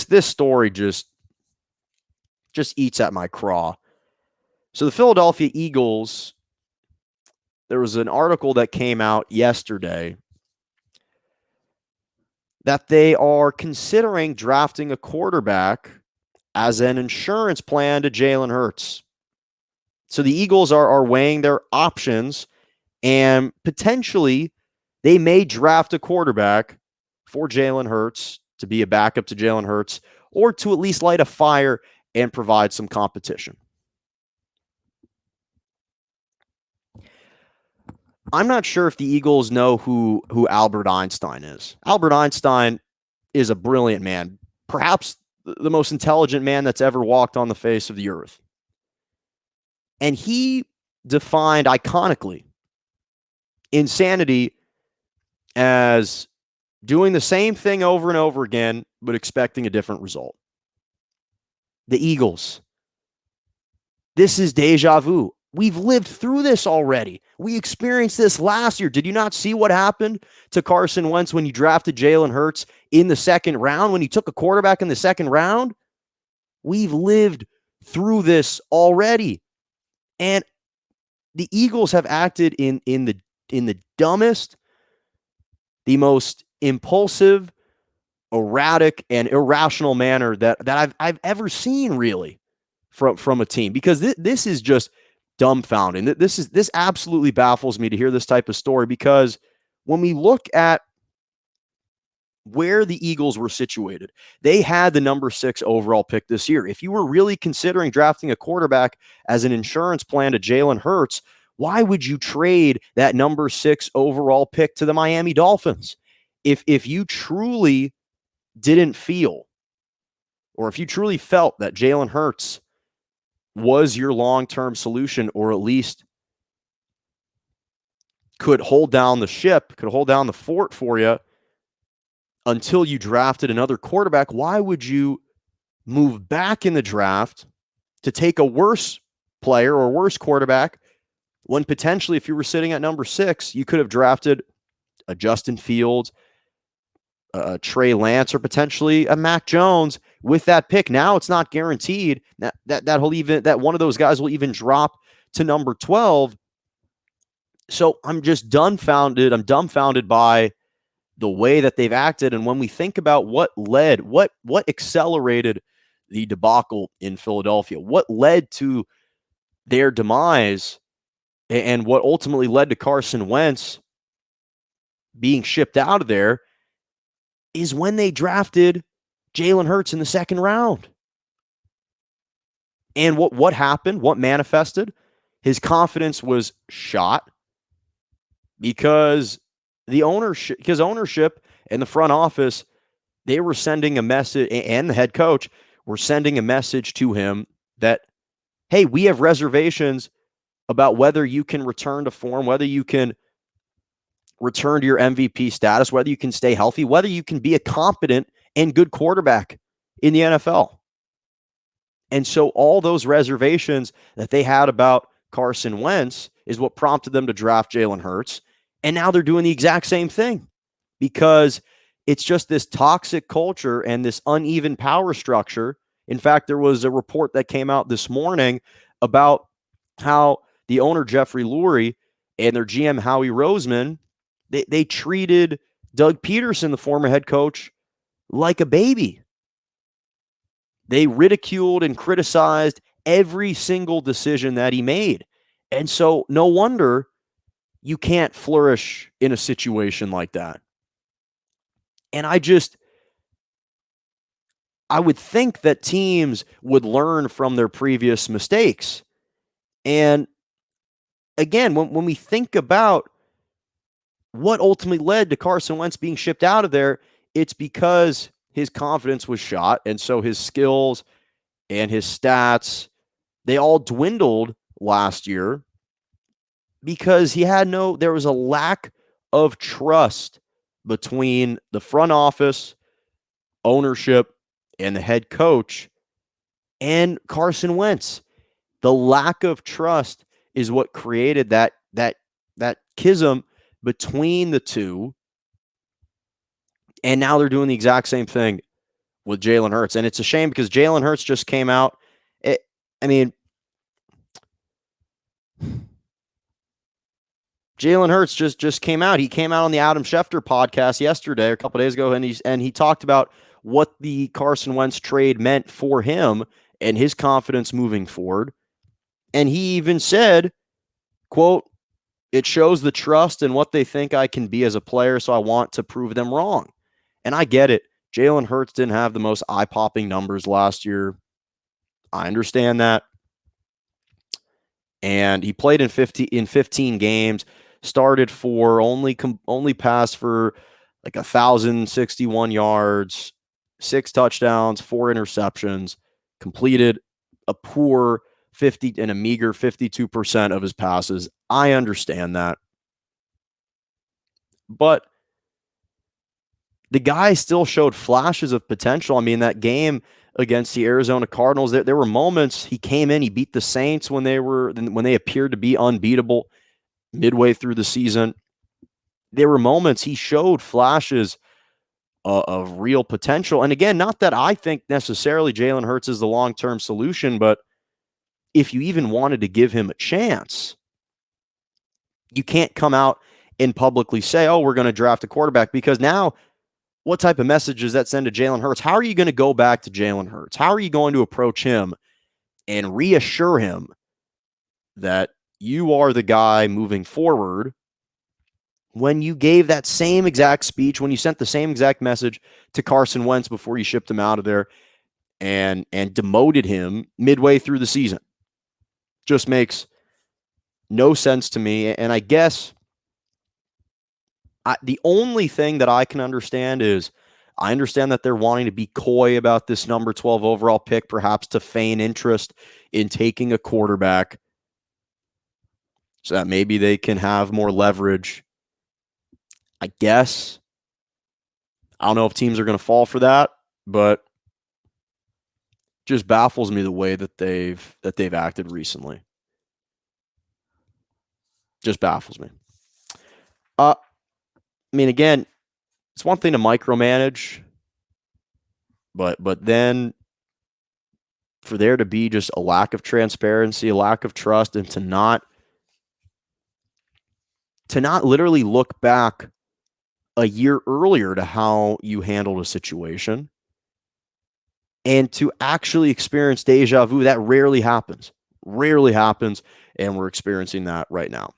This story just eats at my craw. So the Philadelphia Eagles, there was an article that came out yesterday that they are considering drafting a quarterback as an insurance plan to Jalen Hurts. So the Eagles are weighing their options, and potentially they may draft a quarterback for Jalen Hurts to be a backup to Jalen Hurts, or to at least light a fire and provide some competition. I'm not sure if the Eagles know who Albert Einstein is. Albert Einstein is a brilliant man, perhaps the most intelligent man that's ever walked on the face of the earth. And he defined iconically insanity as doing the same thing over and over again, but expecting a different result. The Eagles. This is deja vu. We've lived through this already. We experienced this last year. Did you not see what happened to Carson Wentz when you drafted Jalen Hurts in the second round, when you took a quarterback in the second round? We've lived through this already. And the Eagles have acted in the dumbest, the most impulsive, erratic, and irrational manner that I've ever seen, really, from a team. Because this is just dumbfounding. This absolutely baffles me to hear this type of story, because when we look at where the Eagles were situated, they had the number 6 overall pick this year. If you were really considering drafting a quarterback as an insurance plan to Jalen Hurts, why would you trade that number 6 overall pick to the Miami Dolphins? If you truly didn't feel, or if you truly felt that Jalen Hurts was your long-term solution, or at least could hold down the ship, could hold down the fort for you until you drafted another quarterback, why would you move back in the draft to take a worse player or worse quarterback when potentially, if you were sitting at number 6, you could have drafted a Justin Fields, a Trey Lance, or potentially a Mac Jones with that pick? Now it's not guaranteed that one of those guys will even drop to number 12. So I'm just dumbfounded. I'm dumbfounded by the way that they've acted. And when we think about what accelerated the debacle in Philadelphia, what led to their demise, and what ultimately led to Carson Wentz being shipped out of there, is when they drafted Jalen Hurts in the second round. And what happened? What manifested? His confidence was shot because ownership and the front office, they were sending a message, and the head coach were sending a message to him that, hey, we have reservations about whether you can return to form, whether you can return to your MVP status, whether you can stay healthy, whether you can be a competent and good quarterback in the NFL. And so all those reservations that they had about Carson Wentz is what prompted them to draft Jalen Hurts. And now they're doing the exact same thing, because it's just this toxic culture and this uneven power structure. In fact, there was a report that came out this morning about how the owner, Jeffrey Lurie, and their GM, Howie Roseman, they treated Doug Peterson, the former head coach, like a baby. They ridiculed and criticized every single decision that he made. And so no wonder you can't flourish in a situation like that. And I would think that teams would learn from their previous mistakes. And again, when we think about what ultimately led to Carson Wentz being shipped out of there, it's because his confidence was shot. And so his skills and his stats, they all dwindled last year because there was a lack of trust between the front office, ownership, and the head coach and Carson Wentz. The lack of trust is what created that schism between the two. And now they're doing the exact same thing with Jalen Hurts. And it's a shame because Jalen Hurts just came out. I mean, Jalen Hurts just came out. He came out on the Adam Schefter podcast yesterday, or a couple days ago, and he talked about what the Carson Wentz trade meant for him and his confidence moving forward. And he even said, quote, "It shows the trust and what they think I can be as a player, so I want to prove them wrong." And I get it. Jalen Hurts didn't have the most eye-popping numbers last year. I understand that. And he played in 15 games, started for only passed for like 1,061 yards, 6 touchdowns, 4 interceptions, completed a poor 50 and a meager 52% of his passes. I understand that. But the guy still showed flashes of potential. I mean, that game against the Arizona Cardinals, there were moments he came in, he beat the Saints when they appeared to be unbeatable midway through the season. There were moments he showed flashes of real potential. And again, not that I think necessarily Jalen Hurts is the long-term solution, but if you even wanted to give him a chance, you can't come out and publicly say, "Oh, we're going to draft a quarterback," because now what type of message does that send to Jalen Hurts? How are you going to go back to Jalen Hurts? How are you going to approach him and reassure him that you are the guy moving forward when you gave that same exact speech, when you sent the same exact message to Carson Wentz before you shipped him out of there and demoted him midway through the season? Just makes no sense to me. And I guess the only thing that I can understand is I understand that they're wanting to be coy about this number 12 overall pick, perhaps to feign interest in taking a quarterback so that maybe they can have more leverage. I guess. I don't know if teams are going to fall for that, but just baffles me the way that they've acted recently. Just baffles me. I mean, again, it's one thing to micromanage, but then for there to be just a lack of transparency, a lack of trust, and to not literally look back a year earlier to how you handled a situation and to actually experience deja vu, that rarely happens. Rarely happens, and we're experiencing that right now.